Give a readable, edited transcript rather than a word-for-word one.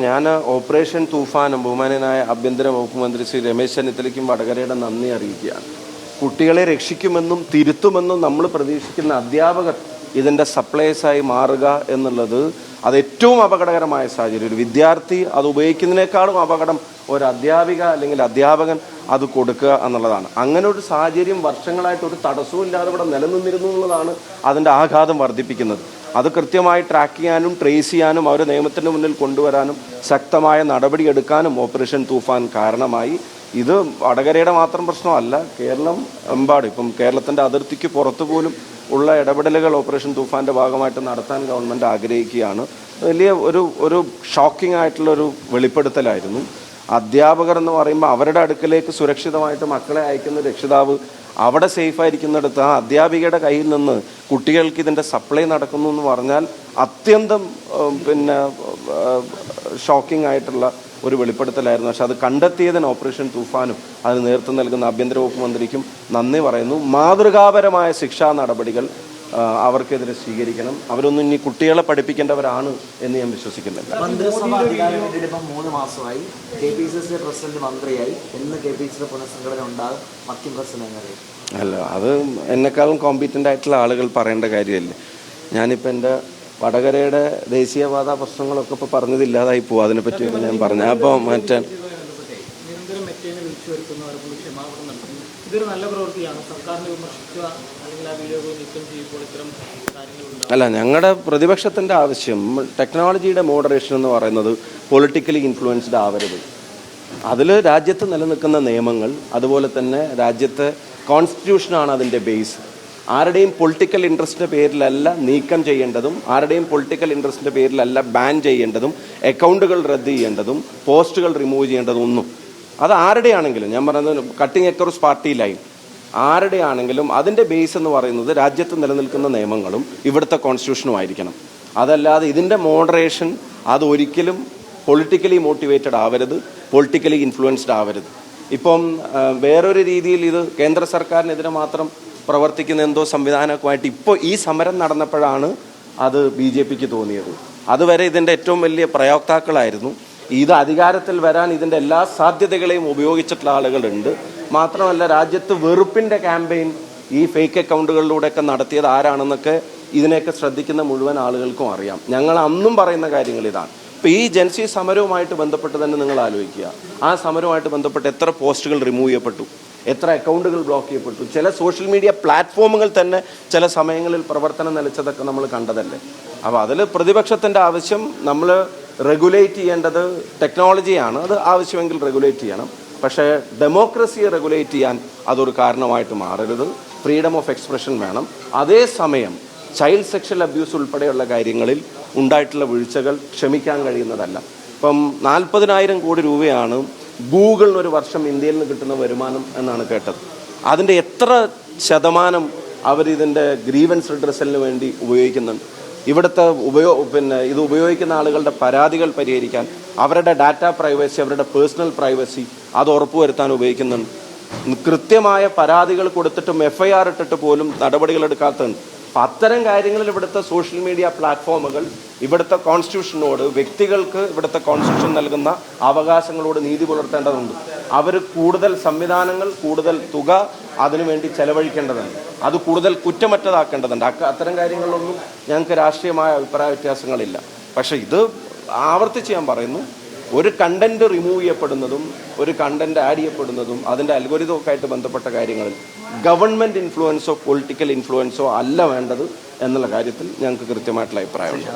ഞാൻ ഓപ്പറേഷൻ തൂഫാനും ബഹുമാനനായ ആഭ്യന്തര വകുപ്പ് മന്ത്രി ശ്രീ രമേശ് ചെന്നിത്തലയ്ക്കും വടകരയുടെ നന്ദി അറിയിക്കുകയാണ്. കുട്ടികളെ രക്ഷിക്കുമെന്നും തിരുത്തുമെന്നും നമ്മൾ പ്രതീക്ഷിക്കുന്ന അധ്യാപകർ ഇതിൻ്റെ സപ്ലൈസായി മാറുക എന്നുള്ളത് അത് ഏറ്റവും അപകടകരമായ സാഹചര്യം. ഒരു വിദ്യാർത്ഥി അത് ഉപയോഗിക്കുന്നതിനേക്കാളും അപകടം ഒരു അധ്യാപിക അല്ലെങ്കിൽ അധ്യാപകൻ അത് കൊടുക്കുക എന്നുള്ളതാണ്. അങ്ങനെ ഒരു സാഹചര്യം വർഷങ്ങളായിട്ട് ഒരു തടസ്സവും ഇല്ലാതെ ഇവിടെ നിലനിന്നിരുന്നു എന്നുള്ളതാണ് അതിൻ്റെ ആഘാതം വർദ്ധിപ്പിക്കുന്നത്. അത് കൃത്യമായി ട്രാക്ക് ചെയ്യാനും ട്രേസ് ചെയ്യാനും അവരെ നിയമത്തിന് മുന്നിൽ കൊണ്ടുവരാനും ശക്തമായ നടപടിയെടുക്കാനും ഓപ്പറേഷൻ തൂഫാൻ കാരണമായി. ഇത് വടകരയുടെ മാത്രം പ്രശ്നമല്ല, കേരളം എമ്പാടും ഇപ്പം കേരളത്തിൻ്റെ അതിർത്തിക്ക് പുറത്തു പോലും ഉള്ള ഇടപെടലുകൾ ഓപ്പറേഷൻ തൂഫാൻ്റെ ഭാഗമായിട്ട് നടത്താൻ ഗവൺമെൻറ് ആഗ്രഹിക്കുകയാണ്. വലിയ ഒരു ഷോക്കിംഗ് ആയിട്ടുള്ളൊരു വെളിപ്പെടുത്തലായിരുന്നു. അധ്യാപകർ എന്ന് പറയുമ്പോൾ അവരുടെ അടുക്കലേക്ക് സുരക്ഷിതമായിട്ട് മക്കളെ അയക്കുന്ന രക്ഷിതാവ് അവിടെ സേഫായിരിക്കുന്നിടത്ത് ആ അധ്യാപികയുടെ കയ്യിൽ നിന്ന് കുട്ടികൾക്ക് ഇതിൻ്റെ സപ്ലൈ നടക്കുന്നു എന്ന് പറഞ്ഞാൽ അത്യന്തം ഷോക്കിംഗ് ആയിട്ടുള്ള ഒരു വെളിപ്പെടുത്തലായിരുന്നു. പക്ഷെ അത് കണ്ടെത്തിയതിന് ഓപ്പറേഷൻ തൂഫാനും അതിന് നേതൃത്വം നൽകുന്ന ആഭ്യന്തര വകുപ്പ് മന്ത്രിക്കും നന്ദി പറയുന്നു. മാതൃകാപരമായ ശിക്ഷാ നടപടികൾ അവർക്കെതിരെ സ്വീകരിക്കണം. അവരൊന്നും ഇനി കുട്ടികളെ പഠിപ്പിക്കേണ്ടവരാണ് എന്ന് ഞാൻ വിശ്വസിക്കുന്നില്ല. മന്ത്രിസഭ അധികാരം വേണ്ടിയിട്ട് ഇപ്പം 3 മാസമായി. KPCC പ്രസിഡന്റ് മന്ത്രിയായി. എന്ന് KPCC പുനഃസംഘടന ഉണ്ടാകും, മറ്റു പ്രശ്നങ്ങളെ അല്ല, അത് എന്നെക്കാളും കോമ്പീറ്റൻ്റ് ആയിട്ടുള്ള ആളുകൾ പറയേണ്ട കാര്യമല്ലേ. ഞാനിപ്പോൾ എൻ്റെ വടകരയുടെ ദേശീയപാത പ്രശ്നങ്ങളൊക്കെ ഇപ്പോൾ പറഞ്ഞതില്ലാതായി പോകും. അതിനെപ്പറ്റിയൊക്കെ ഞാൻ പറഞ്ഞു. അപ്പോൾ മറ്റേ അല്ല, ഞങ്ങളുടെ പ്രതിപക്ഷത്തിൻ്റെ ആവശ്യം ടെക്നോളജിയുടെ മോഡറേഷൻ എന്ന് പറയുന്നത് പൊളിറ്റിക്കലി ഇൻഫ്ലുവൻസ്ഡ് ആവരുത്. അതിൽ രാജ്യത്ത് നിലനിൽക്കുന്ന നിയമങ്ങൾ, അതുപോലെ തന്നെ രാജ്യത്തെ കോൺസ്റ്റിറ്റ്യൂഷനാണ് അതിൻ്റെ ബേസ്. ആരുടെയും പൊളിറ്റിക്കൽ ഇൻട്രസ്റ്റിൻ്റെ പേരിലല്ല നീക്കം ചെയ്യേണ്ടതും, ആരുടെയും പൊളിറ്റിക്കൽ ഇൻട്രസ്റ്റിൻ്റെ പേരിലല്ല ബാൻ ചെയ്യേണ്ടതും, അക്കൗണ്ടുകൾ റദ്ദ് ചെയ്യേണ്ടതും, പോസ്റ്റുകൾ റിമൂവ് ചെയ്യേണ്ടതും ഒന്നും. അത് ആരുടെയാണെങ്കിലും, ഞാൻ പറയുന്നത് കട്ടിങ് അക്രോസ് പാർട്ടി ലൈൻ ആരുടെയാണെങ്കിലും അതിൻ്റെ ബേസ് എന്ന് പറയുന്നത് രാജ്യത്ത് നിലനിൽക്കുന്ന നിയമങ്ങളും ഇവിടുത്തെ കോൺസ്റ്റിറ്റ്യൂഷനും ആയിരിക്കണം. അതല്ലാതെ ഇതിൻ്റെ മോഡറേഷൻ അത് ഒരിക്കലും പൊളിറ്റിക്കലി മോട്ടിവേറ്റഡ് ആവരുത്, പൊളിറ്റിക്കലി ഇൻഫ്ലുവൻസ്ഡ് ആവരുത്. ഇപ്പം വേറൊരു രീതിയിൽ ഇത് കേന്ദ്ര സർക്കാരിനെതിരെ മാത്രം പ്രവർത്തിക്കുന്ന എന്തോ സംവിധാനമൊക്കെയായിട്ട് ഇപ്പോൾ ഈ സമരം നടന്നപ്പോഴാണ് അത് BJPക്ക് തോന്നിയത്. അതുവരെ ഇതിൻ്റെ ഏറ്റവും വലിയ പ്രയോക്താക്കളായിരുന്നു. ഇത് അധികാരത്തിൽ വരാൻ ഇതിൻ്റെ എല്ലാ സാധ്യതകളെയും ഉപയോഗിച്ചിട്ടുള്ള ആളുകളുണ്ട്. മാത്രമല്ല, രാജ്യത്ത് വെറുപ്പിൻ്റെ ക്യാമ്പയിൻ ഈ ഫേക്ക് അക്കൗണ്ടുകളിലൂടെയൊക്കെ നടത്തിയത് ആരാണെന്നൊക്കെ ഇതിനെയൊക്കെ ശ്രദ്ധിക്കുന്ന മുഴുവൻ ആളുകൾക്കും അറിയാം. ഞങ്ങൾ അന്നും പറയുന്ന കാര്യങ്ങൾ ഇതാണ്. ഇപ്പോൾ ഈ ജൻസി സമരവുമായിട്ട് ബന്ധപ്പെട്ട് തന്നെ നിങ്ങൾ ആലോചിക്കുക. ആ സമരവുമായിട്ട് ബന്ധപ്പെട്ട് എത്ര പോസ്റ്റുകൾ റിമൂവ് ചെയ്യപ്പെട്ടു, എത്ര അക്കൗണ്ടുകൾ ബ്ലോക്ക് ചെയ്യപ്പെട്ടു. ചില സോഷ്യൽ മീഡിയ പ്ലാറ്റ്ഫോമുകൾ തന്നെ ചില സമയങ്ങളിൽ പ്രവർത്തനം നിലച്ചതൊക്കെ നമ്മൾ കണ്ടതല്ലേ. അപ്പോൾ അതിൽ പ്രതിപക്ഷത്തിൻ്റെ ആവശ്യം നമ്മൾ റെഗുലേറ്റ് ചെയ്യേണ്ടത് ടെക്നോളജിയാണ്. അത് ആവശ്യമെങ്കിൽ റെഗുലേറ്റ് ചെയ്യണം. പക്ഷേ ഡെമോക്രസിയെ റെഗുലേറ്റ് ചെയ്യാൻ അതൊരു കാരണമായിട്ട് മാറരുത്. ഫ്രീഡം ഓഫ് എക്സ്പ്രഷൻ വേണം. അതേസമയം ചൈൽഡ് സെക്ഷൽ അബ്യൂസ് ഉൾപ്പെടെയുള്ള കാര്യങ്ങളിൽ ഉണ്ടായിട്ടുള്ള വീഴ്ചകൾ ക്ഷമിക്കാൻ കഴിയുന്നതല്ല. ഇപ്പം 40,000 കോടി രൂപയാണ് ഗൂഗിളിന് ഒരു വർഷം ഇന്ത്യയിൽ നിന്ന് കിട്ടുന്ന വരുമാനം എന്നാണ് കേട്ടത്. അതിൻ്റെ എത്ര ശതമാനം അവരിതിൻ്റെ ഗ്രീവൻസ് റിഡ്രസലിന് വേണ്ടി ഉപയോഗിക്കുന്നുണ്ട്? ഇവിടുത്തെ ഇത് ഉപയോഗിക്കുന്ന ആളുകളുടെ പരാതികൾ പരിഹരിക്കാൻ, അവരുടെ ഡാറ്റ പ്രൈവസി, അവരുടെ പേഴ്സണൽ പ്രൈവസി അത് ഉറപ്പുവരുത്താൻ ഉപയോഗിക്കുന്നുണ്ട്. കൃത്യമായ പരാതികൾ കൊടുത്തിട്ടും FIR ഇട്ടിട്ട് പോലും നടപടികൾ എടുക്കാത്തതുണ്ട്. അപ്പം അത്തരം കാര്യങ്ങളിൽ ഇവിടുത്തെ സോഷ്യൽ മീഡിയ പ്ലാറ്റ്ഫോമുകൾ ഇവിടുത്തെ കോൺസ്റ്റിറ്റ്യൂഷനോട്, വ്യക്തികൾക്ക് ഇവിടുത്തെ കോൺസ്റ്റിറ്റ്യൂഷൻ നൽകുന്ന അവകാശങ്ങളോട് നീതി പുലർത്തേണ്ടതുണ്ട്. അവർ കൂടുതൽ സംവിധാനങ്ങൾ, കൂടുതൽ തുക അതിനുവേണ്ടി ചെലവഴിക്കേണ്ടതുണ്ട്. അത് കൂടുതൽ കുറ്റമറ്റതാക്കേണ്ടതുണ്ട്. അത്തരം കാര്യങ്ങളിലൊന്നും ഞങ്ങൾക്ക് രാഷ്ട്രീയമായ അഭിപ്രായ വ്യത്യാസങ്ങളില്ല. പക്ഷേ ഇത് ആവർത്തിച്ച് ഞാൻ പറയുന്നു, ഒരു കണ്ടന്റ് റിമൂവ് ചെയ്യപ്പെടുന്നതും ഒരു കണ്ടന്റ് ആഡ് ചെയ്യപ്പെടുന്നതും അതിൻ്റെ അൽഗോരിതമൊക്കെ ആയിട്ട് ബന്ധപ്പെട്ട കാര്യങ്ങളിൽ ഗവൺമെൻറ് ഇൻഫ്ലുവൻസോ പൊളിറ്റിക്കൽ ഇൻഫ്ലുവൻസോ അല്ല വേണ്ടത് എന്നുള്ള കാര്യത്തിൽ ഞങ്ങൾക്ക് കൃത്യമായിട്ടുള്ള അഭിപ്രായമുണ്ട്.